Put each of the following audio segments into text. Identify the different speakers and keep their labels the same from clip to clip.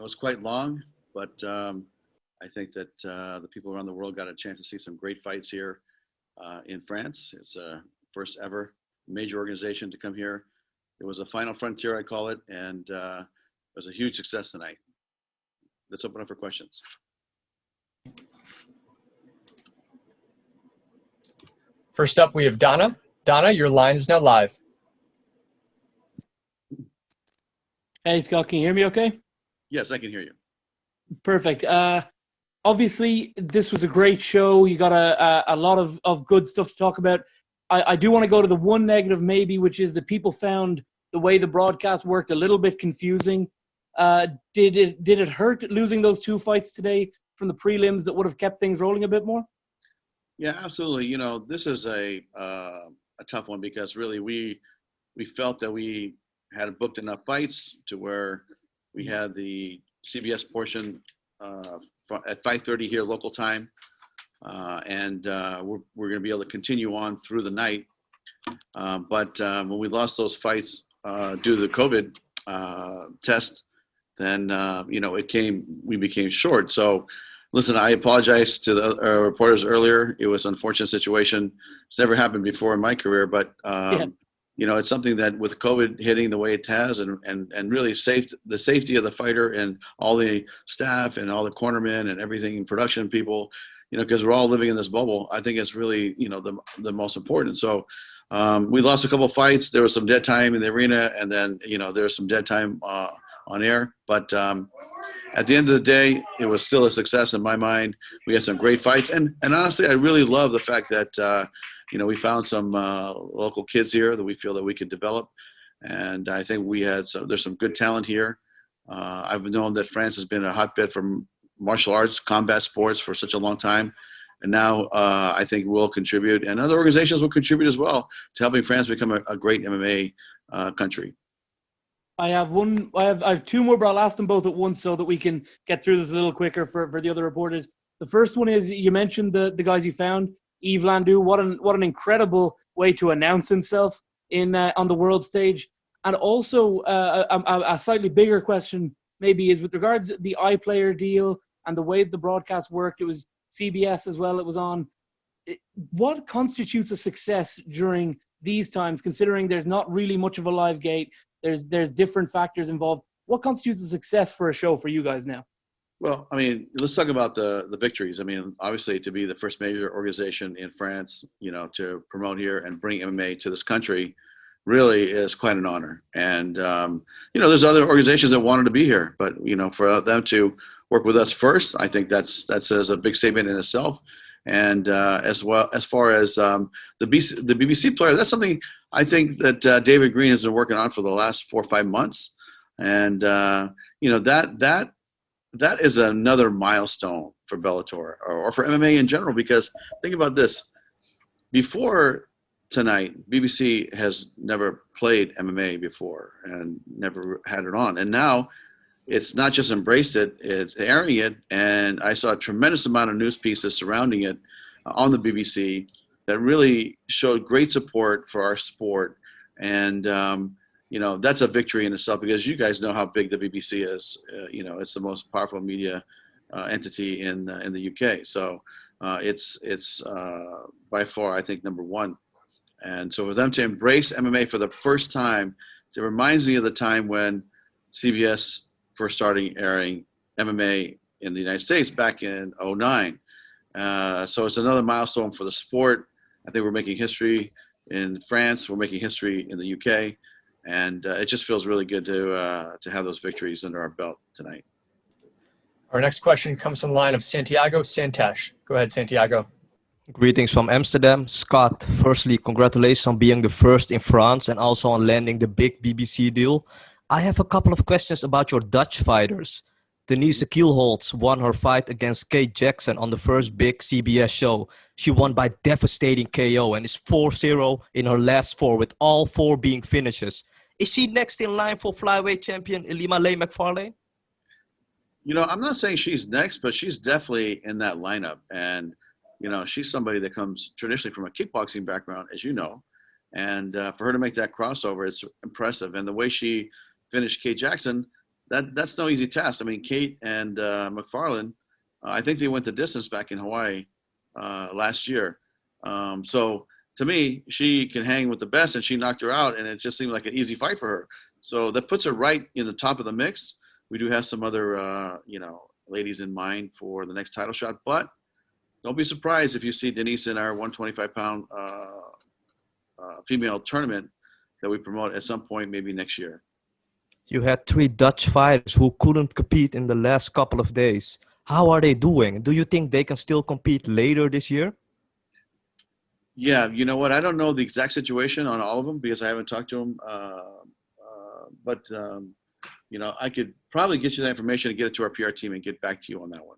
Speaker 1: was quite long, but I think that the people around the world got a chance to see some great fights here in France. It's a first ever major organization to come here. It was a final frontier, I call it, and it was a huge success tonight. Let's open up for questions.
Speaker 2: First up, we have Donna. Donna, your line is now live.
Speaker 3: Hey, Scott, can you hear me okay?
Speaker 1: Yes, I can hear you.
Speaker 3: Perfect. Obviously, this was a great show. You got a lot of good stuff to talk about. I do want to go to the one negative maybe, which is that people found the way the broadcast worked a little bit confusing. Did it hurt losing those two fights today from the prelims that would have kept things rolling a bit more?
Speaker 1: Yeah, absolutely. You know, this is a tough one because really we felt that we had booked enough fights to where we had the CBS portion at 5:30 here local time, and we're going to be able to continue on through the night. But when we lost those fights due to the COVID test, then we became short. So listen, I apologize to the reporters earlier. It was an unfortunate situation. It's never happened before in my career, but it's something that with COVID hitting the way it has and really the safety of the fighter and all the staff and all the cornermen and everything, production people, because we're all living in this bubble, I think it's really, the most important. So we lost a couple of fights. There was some dead time in the arena, and then, there was some dead time on air. But at the end of the day, it was still a success in my mind. We had some great fights. And honestly, I really love the fact that, we found some local kids here that we feel that we could develop. And I think there's some good talent here. I've known that France has been a hotbed for martial arts, combat sports for such a long time. And now I think we'll contribute, and other organizations will contribute as well to helping France become a great MMA country.
Speaker 3: I have two more, but I'll ask them both at once so that we can get through this a little quicker for the other reporters. The first one is, you mentioned the guys you found. Yves Landau, what an incredible way to announce himself on the world stage. And also a slightly bigger question maybe is with regards to the iPlayer deal and the way the broadcast worked. It was CBS as well. It was on. What constitutes a success during these times, considering there's not really much of a live gate? There's different factors involved. What constitutes a success for a show for you guys now?
Speaker 1: Well, I mean, let's talk about the victories. I mean, obviously, to be the first major organization in France, to promote here and bring MMA to this country really is quite an honor. And, there's other organizations that wanted to be here, but, for them to work with us first, I think that says a big statement in itself. And as far as the BBC player, that's something I think that David Green has been working on for the last 4 or 5 months. And, that is another milestone for Bellator or for MMA in general, because think about this. Before tonight, BBC has never played MMA before and never had it on. And now it's not just embraced it, it's airing it. And I saw a tremendous amount of news pieces surrounding it on the BBC that really showed great support for our sport. And, that's a victory in itself, because you guys know how big the BBC is. It's the most powerful media entity in the UK. So it's by far, I think, number one. And so for them to embrace MMA for the first time, it reminds me of the time when CBS first started airing MMA in the United States back in 2009. So it's another milestone for the sport. I think we're making history in France. We're making history in the UK. And it just feels really good to have those victories under our belt tonight.
Speaker 2: Our next question comes from the line of Santiago Santash. Go ahead, Santiago.
Speaker 4: Greetings from Amsterdam. Scott, firstly, congratulations on being the first in France and also on landing the big BBC deal. I have a couple of questions about your Dutch fighters. Denise Kielholtz won her fight against Kate Jackson on the first big CBS show. She won by devastating KO and is 4-0 in her last 4, with all 4 being finishes. Is she next in line for flyweight champion Ilima-Lei Macfarlane?
Speaker 1: I'm not saying she's next, but she's definitely in that lineup. And, she's somebody that comes traditionally from a kickboxing background, as you know. And for her to make that crossover, it's impressive. And the way she finished Kate Jackson, that's no easy task. I mean, Kate and McFarland, I think they went the distance back in Hawaii last year. So to me, she can hang with the best, and she knocked her out, and it just seemed like an easy fight for her. So that puts her right in the top of the mix. We do have some other, ladies in mind for the next title shot, but don't be surprised if you see Denise in our 125-pound female tournament that we promote at some point, maybe next year.
Speaker 4: You had 3 Dutch fighters who couldn't compete in the last couple of days. How are they doing? Do you think they can still compete later this year?
Speaker 1: Yeah, you know what? I don't know the exact situation on all of them because I haven't talked to them. But I could probably get you that information and get it to our PR team and get back to you on that one.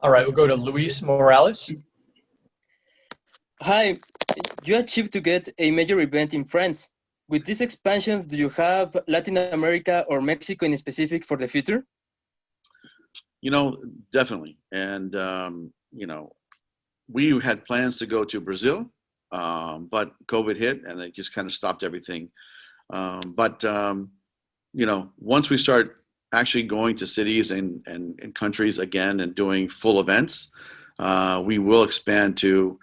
Speaker 2: All right, we'll go to Luis Morales.
Speaker 5: Hi, you achieved to get a major event in France. With these expansions, do you have Latin America or Mexico in specific for the future?
Speaker 1: Definitely. And, we had plans to go to Brazil, but COVID hit and it just kind of stopped everything. But once we start actually going to cities and countries again and doing full events, we will expand to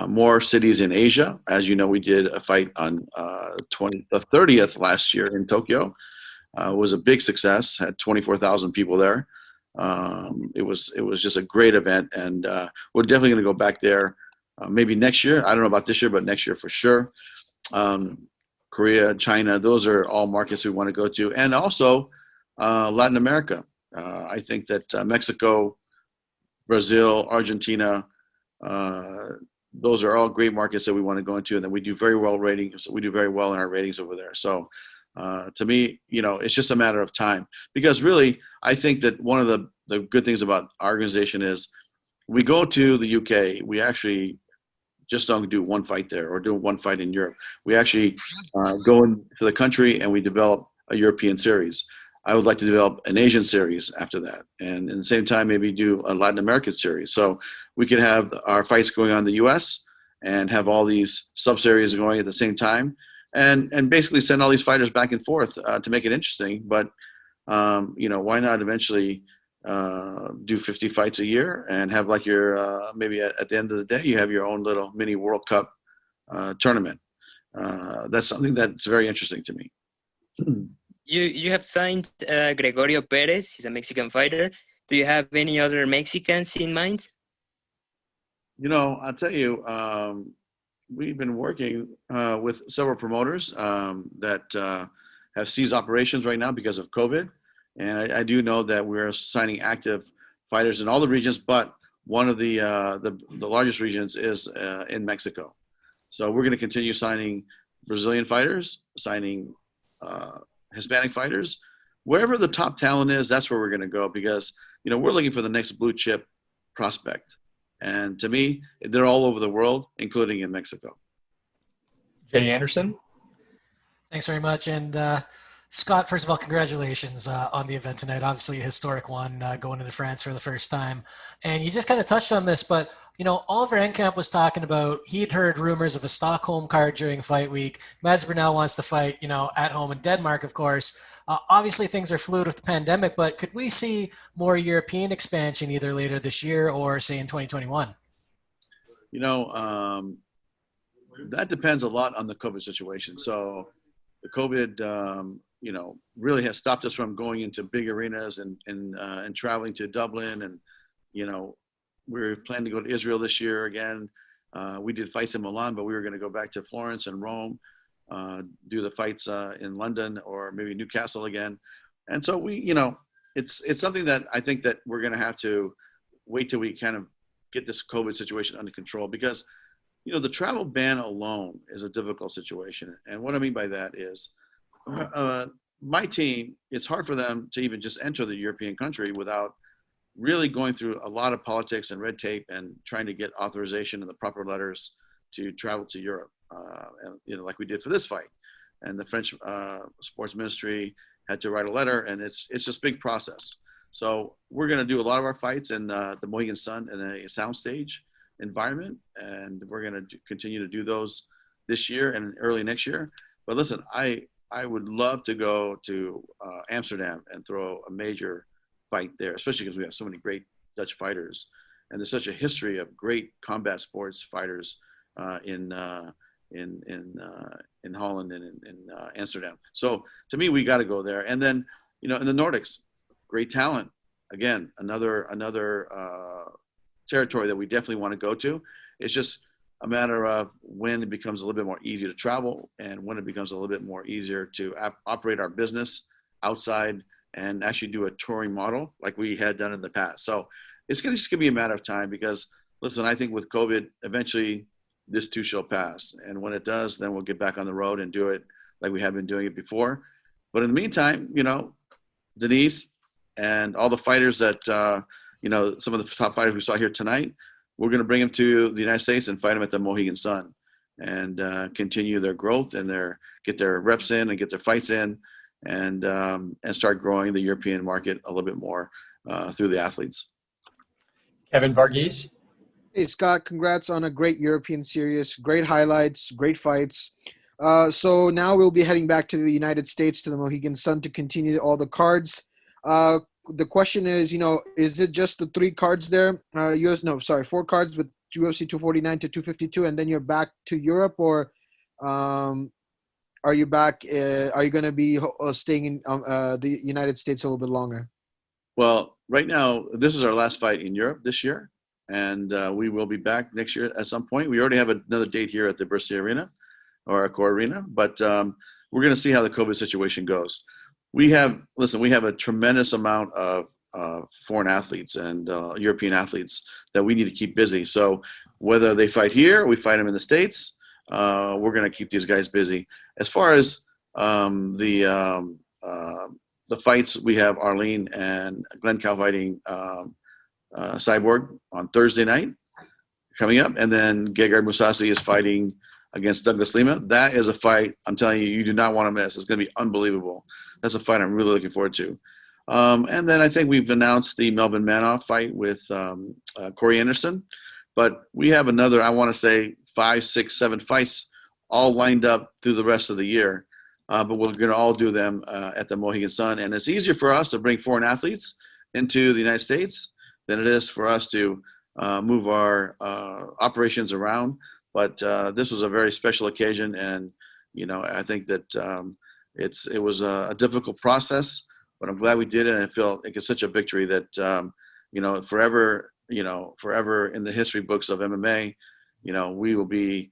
Speaker 1: more cities in Asia. As you know, we did a fight on the 30th last year in Tokyo. It was a big success, had 24,000 people there. It was just a great event, and we're definitely going to go back there maybe next year. I don't know about this year, but next year for sure. Korea, China, those are all markets we want to go to, and also Latin America. I think that Mexico, Brazil, Argentina, those are all great markets that we want to go into, and that we do very well ratings. We do very well in our ratings over there. So to me, it's just a matter of time, because really, I think that one of the good things about our organization is we go to the UK, we actually just don't do one fight there or do one fight in Europe. We actually go into the country and we develop a European series. I would like to develop an Asian series after that, and at the same time maybe do a Latin American series. So we could have our fights going on in the US and have all these sub-series going at the same time, and basically send all these fighters back and forth to make it interesting. But why not eventually do 50 fights a year and have like your maybe at the end of the day you have your own little mini World Cup tournament. That's something that's very interesting to me.
Speaker 5: You have signed Gregorio Perez. He's a Mexican fighter. Do you have any other Mexicans in mind?
Speaker 1: I'll tell you, we've been working with several promoters that have ceased operations right now because of COVID. And I do know that we're signing active fighters in all the regions, but one of the largest regions is in Mexico. So we're going to continue signing Brazilian fighters, signing Hispanic fighters. Wherever the top talent is, that's where we're going to go, because we're looking for the next blue chip prospect. And to me, they're all over the world, including in Mexico.
Speaker 2: Jay Anderson.
Speaker 6: Thanks very much. And Scott, first of all, congratulations on the event tonight. Obviously a historic one, going into France for the first time. And you just kind of touched on this, but Oliver Enkamp was talking about, he'd heard rumors of a Stockholm card during fight week. Mads Burnell wants to fight, at home in Denmark, of course. Obviously things are fluid with the pandemic, but could we see more European expansion either later this year or say in 2021?
Speaker 1: That depends a lot on the COVID situation. So the COVID, really has stopped us from going into big arenas and traveling to Dublin. And, we're planning to go to Israel this year again. We did fights in Milan, but we were going to go back to Florence and Rome, do the fights in London or maybe Newcastle again. And so it's something that I think that we're going to have to wait till we kind of get this COVID situation under control, because, the travel ban alone is a difficult situation. And what I mean by that is, my team, it's hard for them to even just enter the European country without really going through a lot of politics and red tape and trying to get authorization and the proper letters to travel to Europe. And, like we did for this fight. And the French sports ministry had to write a letter, and it's just a big process. So we're going to do a lot of our fights in the Mohegan Sun in a soundstage environment, and we're going to continue to do those this year and early next year. But listen, I I would love to go to Amsterdam and throw a major fight there, especially because we have so many great Dutch fighters, and there's such a history of great combat sports fighters in Holland and in Amsterdam. So to me, we got to go there. And then, in the Nordics, great talent. Again, another territory that we definitely want to go to. It's just a matter of when it becomes a little bit more easy to travel and when it becomes a little bit more easier to operate our business outside and actually do a touring model like we had done in the past. So it's just gonna be a matter of time because, listen, I think with COVID, eventually this too shall pass. And when it does, then we'll get back on the road and do it like we have been doing it before. But in the meantime, Denise and all the fighters that, some of the top fighters we saw here tonight, we're going to bring them to the United States and fight them at the Mohegan Sun and continue their growth and get their reps in and get their fights in and start growing the European market a little bit more through the athletes.
Speaker 2: Kevin Varghese.
Speaker 7: Hey, Scott, congrats on a great European series. Great highlights, great fights. So now we'll be heading back to the United States, to the Mohegan Sun, to continue all the cards. The question is, is it just the 3 cards there? 4 cards with UFC 249 to 252, and then you're back to Europe, or are you back? Are you going to be staying in the United States a little bit longer?
Speaker 1: Well, right now, this is our last fight in Europe this year, and we will be back next year at some point. We already have another date here at the Bercy Arena or Accor Arena, but we're going to see how the COVID situation goes. We have a tremendous amount of foreign athletes and European athletes that we need to keep busy. So whether they fight here, or we fight them in the States, we're going to keep these guys busy. As far as the fights, we have Arlene and Glenn Cow fighting Cyborg on Thursday night coming up, and then Gegard Mousasi is fighting against Douglas Lima. That is a fight, I'm telling you, you do not want to miss. It's going to be unbelievable. That's a fight I'm really looking forward to. And then I think we've announced the Melvin Manoff fight with Corey Anderson. But we have another, I want to say, 5, 6, 7 fights all lined up through the rest of the year. But we're going to all do them at the Mohegan Sun. And it's easier for us to bring foreign athletes into the United States than it is for us to move our operations around. But this was a very special occasion. And, I think that it was a difficult process, but I'm glad we did it. And I feel like it's such a victory that, forever in the history books of MMA, we will be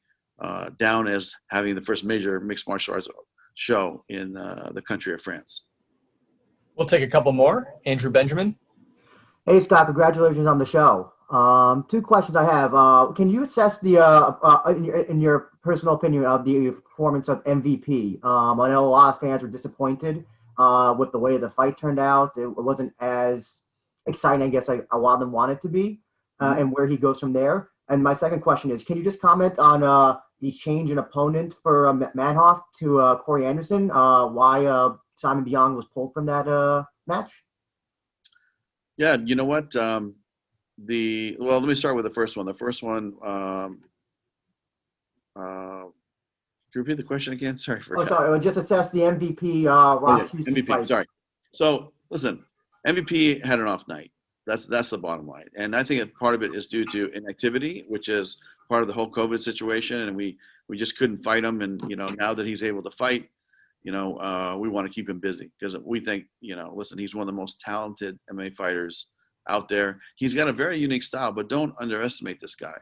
Speaker 1: down as having the first major mixed martial arts show in the country of France.
Speaker 2: We'll take a couple more. Andrew Benjamin.
Speaker 8: Hey, Scott, congratulations on the show. 2 questions I have. Can you assess in your personal opinion of the performance of MVP? I know a lot of fans were disappointed with the way the fight turned out. It wasn't as exciting, I guess, like a lot of them wanted to be, and where he goes from there. And my second question is, can you just comment on the change in opponent for Manhoff to Corey Anderson? Why Simon Biong was pulled from that match?
Speaker 1: Yeah, you know what? Let me start with the first one. The first one, can you repeat the question again? Sorry for
Speaker 8: sorry. Just assess the MVP Ross Houston
Speaker 1: MVP.
Speaker 8: fight.
Speaker 1: Sorry. So listen, MVP had an off night. That's the bottom line, and I think part of it is due to inactivity, which is part of the whole COVID situation, and we just couldn't fight him. And now that he's able to fight, we want to keep him busy because we think listen, he's one of the most talented MMA fighters out there. He's got a very unique style, but don't underestimate this guy.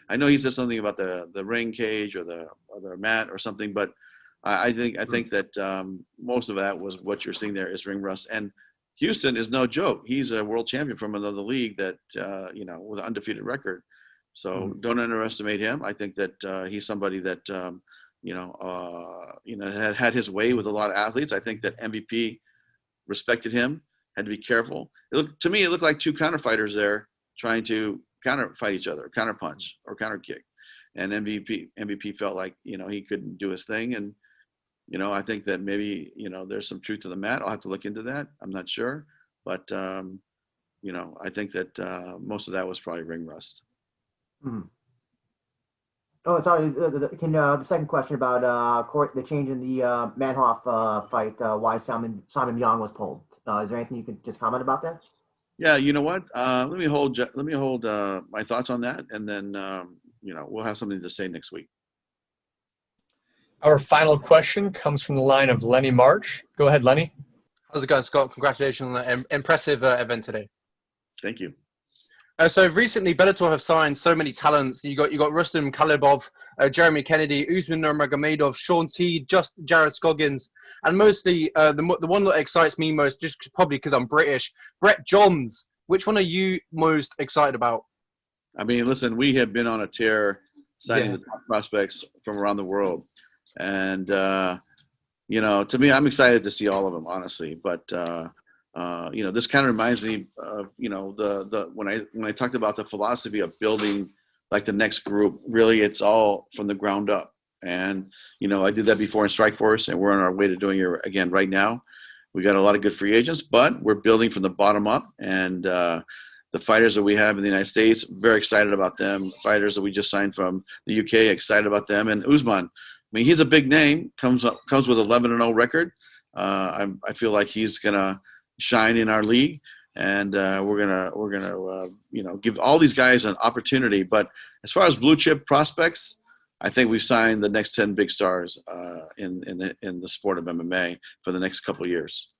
Speaker 1: I know he said something about the ring cage or the mat or something, but I think that most of that was what you're seeing there is ring rust. And Houston is no joke. He's a world champion from another league that with an undefeated record. So don't underestimate him. I think that he's somebody that had his way with a lot of athletes. I think that MVP respected him. Had to be careful. To me, it looked like 2 counter fighters there trying to counter fight each other, counter punch or counter kick. And MVP felt like, he couldn't do his thing. And, I think that maybe, there's some truth to the mat. I'll have to look into that. I'm not sure. But, I think that most of that was probably ring rust.
Speaker 8: Oh, sorry. The second question about the change in the Manhoff fight, why Simon Young was pulled. Is there anything you could just comment about that?
Speaker 1: Yeah, you know what? Let me hold my thoughts on that, and then we'll have something to say next week.
Speaker 2: Our final question comes from the line of Lenny March. Go ahead, Lenny.
Speaker 9: How's it going, Scott? Congratulations on the impressive event today.
Speaker 1: Thank you.
Speaker 9: So recently, Bellator have signed so many talents. You got Rustam Khalibov, Jeremy Kennedy, Usman Nurmagomedov, Sean T, just Jared Scoggins, and mostly the one that excites me most, just probably because I'm British, Brett Johns. Which one are you most excited about?
Speaker 1: I mean, listen, we have been on a tear signing the top prospects from around the world. And, to me, I'm excited to see all of them, honestly. But, this kind of reminds me of, when I talked about the philosophy of building like the next group, really it's all from the ground up. And, I did that before in Strikeforce, and we're on our way to doing it again right now. We got a lot of good free agents, but we're building from the bottom up. And the fighters that we have in the United States, very excited about them. Fighters that we just signed from the UK, excited about them. And Usman, I mean, he's a big name. Comes with 11-0 record. I feel like he's gonna shine in our league, and we're gonna give all these guys an opportunity. But as far as blue chip prospects, I think we've signed the next 10 big stars in the sport of MMA for the next couple of years.